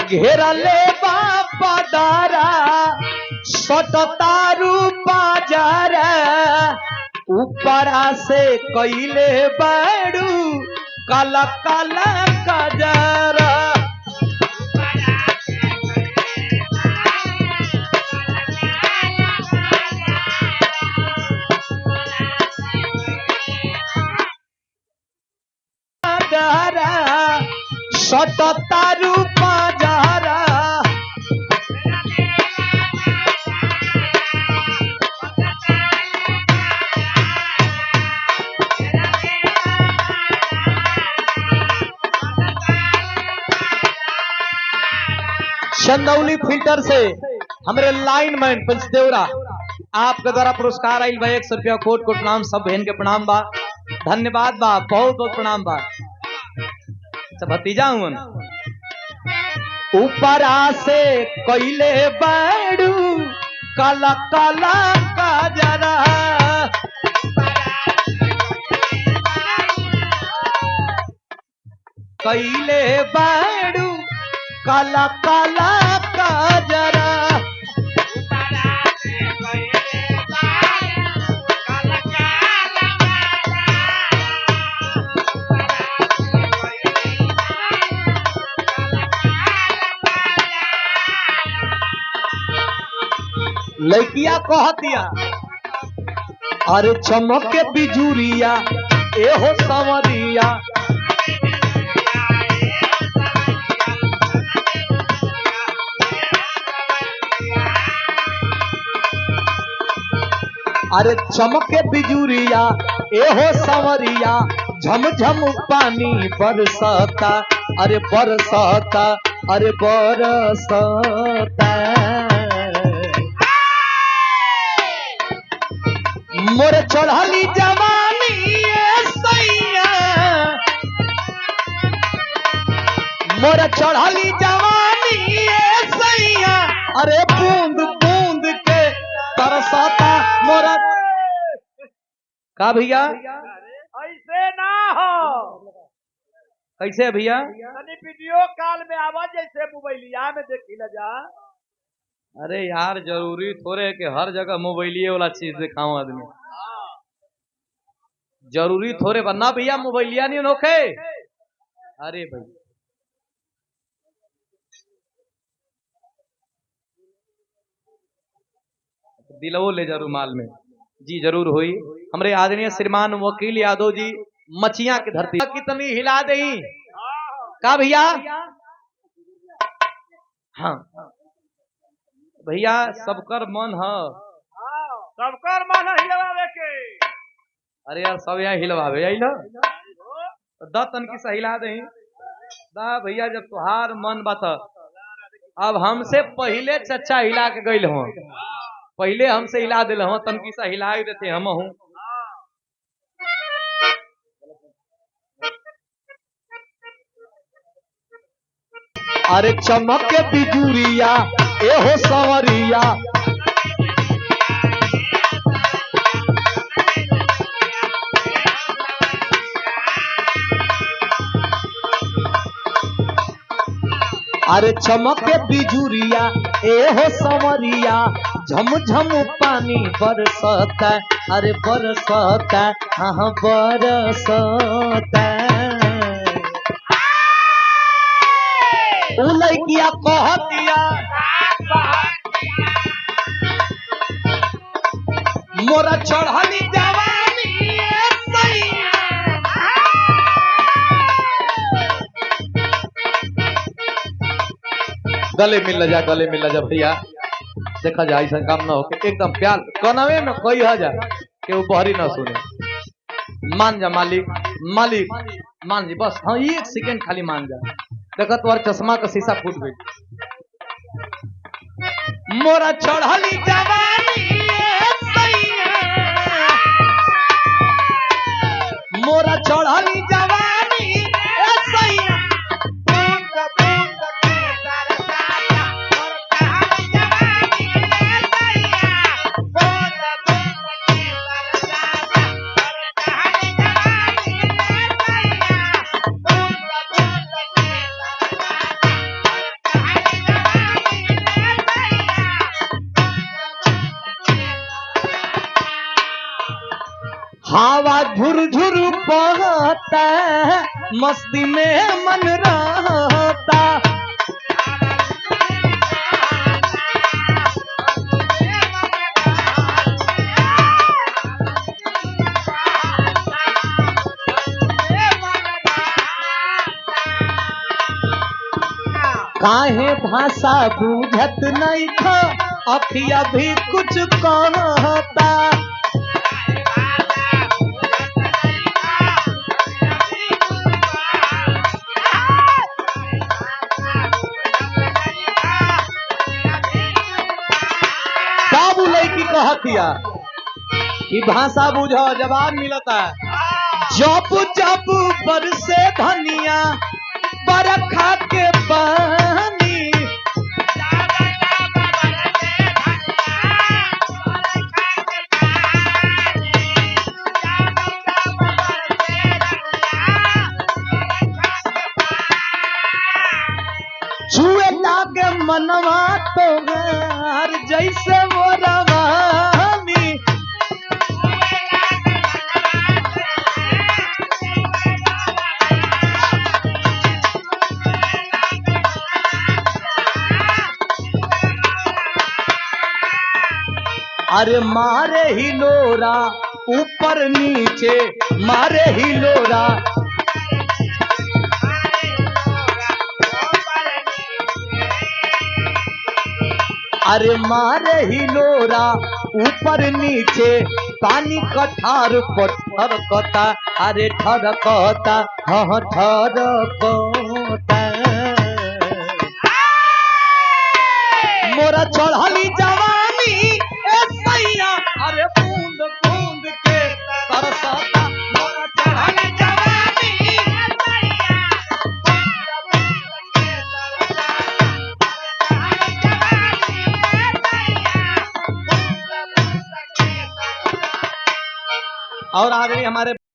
घेरले बाबा दारा सटतारू बाजारा ऊपरा से कइले बाड़ू काला काला कजरा सटतारू बाजारा चंदौली फिल्टर से हमारे लाइनमैन पंचदेवरा आपके द्वारा पुरस्कार आइल बा 100 रुपया कोट कोट प्रणाम सब बहन के प्रणाम बा धन्यवाद बा बहुत बहुत प्रणाम बा सब भतीजा हूं ऊपरा से कइले बाड़ू काला काला काजरा कइले बाड़ू काला काला काजरा लड़किया कहतिया अरे चमक के बिजुरिया एहो संवरिया अरे चमक के बिजुरिया एहो संवरिया झम झम पानी बरसता अरे बरसता अरे बरसता मोरे चढ़ली जवानी सैया मोरे चढ़ली जवानी सैया अरे बूंद बूंद के तरसता मोरा का भैया ऐसे ना हो कैसे भैया वीडियो कॉल में आवाज जैसे मोबाइलिया में देखी ल जा अरे यार जरूरी थोड़े है कि हर जगह मोबाइलिए वाला चीज दिखाऊं आदमी जरूरी थोड़े बनना भैया मोबाइलिया नहीं नोखे अरे भाई दिलवो ले जा रुमाल में जी जरूर हुई हमारे आदरणीय श्रीमान वकील यादव जी मचिया की धरती कितनी हिला दे का भैया हाँ भैया सबकर मन है सबकर मन हिलवावे के अरे यार सब यहाँ हिलवावे आई ना द तनकी से हिला दे दा भैया जब तुहार मन बात अब हमसे पहले चच्चा हिला के गई हो पहले हमसे हिला दिल हो तनकी से हिला देते हम हूँ अरे चमक के बिजुरिया एहो संवरिया अरे चमक के बिजुरिया एहो संवरिया झम झम पानी बरसता अरे बरसता हाँ बरसता लड़किया कहतिया मोरा चढ़ली जवानी गले मिल जा भैया देखा जाए ऐसा काम ना हो एकदम प्यार कनवे में कोई जा कि वो बहरी ना सुने मान जा मालिक मालिक मान जी बस हाँ 1 सेकंड खाली मान जा देखा तुम्हारे चश्मा का शीशा फूट गई मोरा चढ़ली जवानी मोरा चढ़ली जवानी हवा झुरझुर बहता मस्ती में मन रहता। काहे भाषा बुझत नहीं था अखिया भी कुछ कहता। बाबू लड़की कहतिया कि भाषा बुझो जवाब मिलता। जब जब बरसे धनिया बरखा के पानी, छुए लागे मनवा तोहार जैसे वो रवानी। अरे मारे ही लोरा ऊपर नीचे मारे ही लोरा। अरे मारे ही लोरा ऊपर नीचे पानी कठार पत्थर कता। अरे ठरकता हाँ ठरकता। मोरा चढ़ली जवानी ए सैया अरे बूंद बूंद के तरसता। मोरा चढ़ली जवानी ए सैया और आ गई हमारे